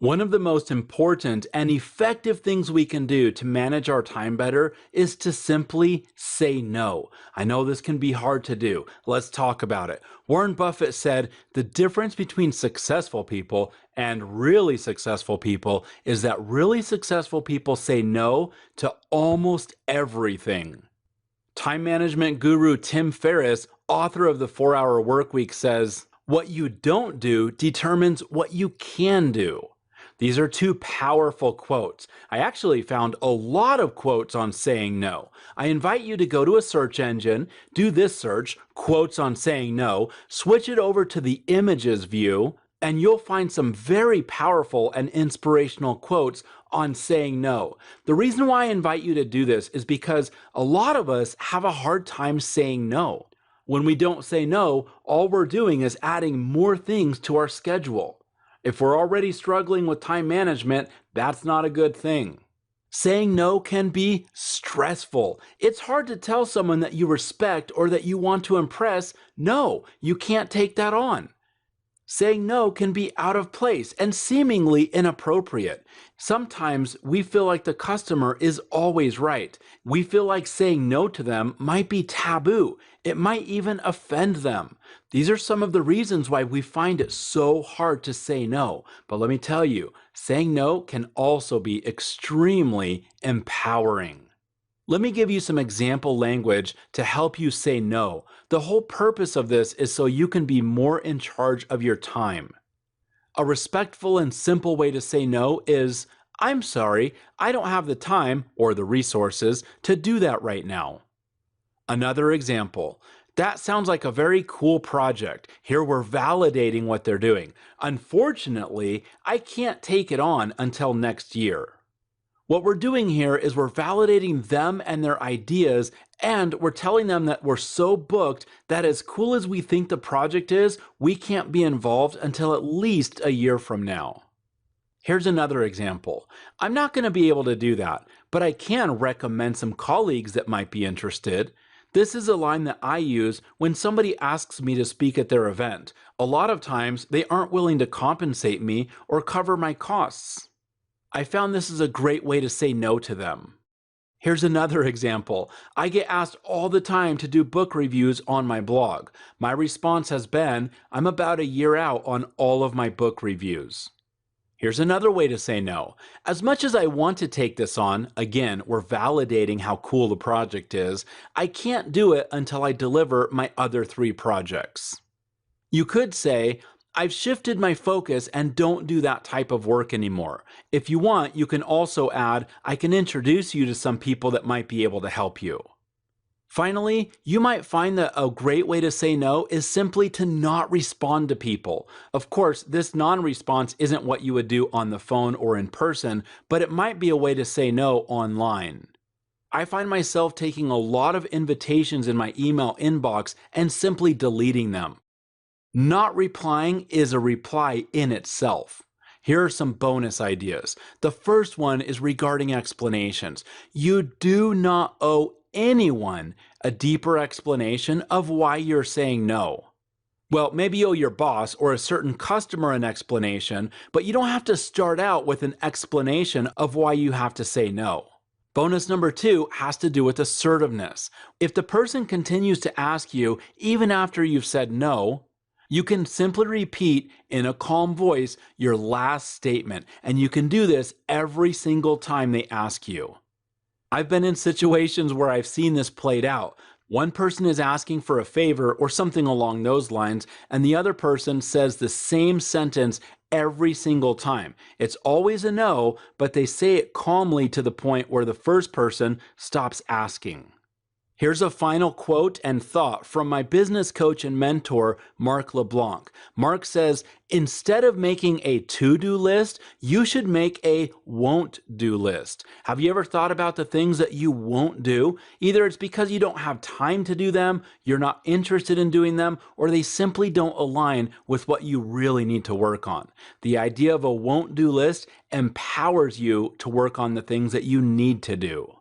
One of the most important and effective things we can do to manage our time better is to simply say no. I know this can be hard to do. Let's talk about it. Warren Buffett said the difference between successful people and really successful people is that really successful people say no to almost everything. Time management guru Tim Ferriss, author of the 4 Hour Workweek, says, "What you don't do determines what you can do." These are two powerful quotes. I actually found a lot of quotes on saying no. I invite you to go to a search engine, do this search, quotes on saying no, switch it over to the images view, and you'll find some very powerful and inspirational quotes on saying no. The reason why I invite you to do this is because a lot of us have a hard time saying no. When we don't say no, all we're doing is adding more things to our schedule. If we're already struggling with time management, that's not a good thing. Saying no can be stressful. It's hard to tell someone that you respect or that you want to impress, no, you can't take that on. Saying no can be out of place and seemingly inappropriate. Sometimes we feel like the customer is always right. We feel like saying no to them might be taboo. It might even offend them. These are some of the reasons why we find it so hard to say no. But let me tell you, saying no can also be extremely empowering. Let me give you some example language to help you say no. The whole purpose of this is so you can be more in charge of your time. A respectful and simple way to say no is, "I'm sorry, I don't have the time or the resources to do that right now." Another example, "That sounds like a very cool project. Here we're validating what they're doing. Unfortunately, I can't take it on until next year." What we're doing here is we're validating them and their ideas, and we're telling them that we're so booked that as cool as we think the project is, we can't be involved until at least a year from now. Here's another example. "I'm not going to be able to do that, but I can recommend some colleagues that might be interested." This is a line that I use when somebody asks me to speak at their event. A lot of times, they aren't willing to compensate me or cover my costs. I found this is a great way to say no to them. Here's another example. I get asked all the time to do book reviews on my blog. My response has been, "I'm about a year out on all of my book reviews." Here's another way to say no. "As much as I want to take this on," again, we're validating how cool the project is, "I can't do it until I deliver my other 3 projects." You could say, "I've shifted my focus and don't do that type of work anymore." If you want, you can also add, "I can introduce you to some people that might be able to help you." Finally, you might find that a great way to say no is simply to not respond to people. Of course, this non-response isn't what you would do on the phone or in person, but it might be a way to say no online. I find myself taking a lot of invitations in my email inbox and simply deleting them. Not replying is a reply in itself. Here are some bonus ideas. The first one is regarding explanations. You do not owe anyone a deeper explanation of why you're saying no. Well, maybe you owe your boss or a certain customer an explanation, but you don't have to start out with an explanation of why you have to say no. Bonus number 2 has to do with assertiveness. If the person continues to ask you, even after you've said no, you can simply repeat in a calm voice your last statement, and you can do this every single time they ask you. I've been in situations where I've seen this played out. One person is asking for a favor or something along those lines, and the other person says the same sentence every single time. It's always a no, but they say it calmly to the point where the first person stops asking. Here's a final quote and thought from my business coach and mentor, Mark LeBlanc. Mark says, "Instead of making a to-do list, you should make a won't-do list." Have you ever thought about the things that you won't do? Either it's because you don't have time to do them, you're not interested in doing them, or they simply don't align with what you really need to work on. The idea of a won't-do list empowers you to work on the things that you need to do.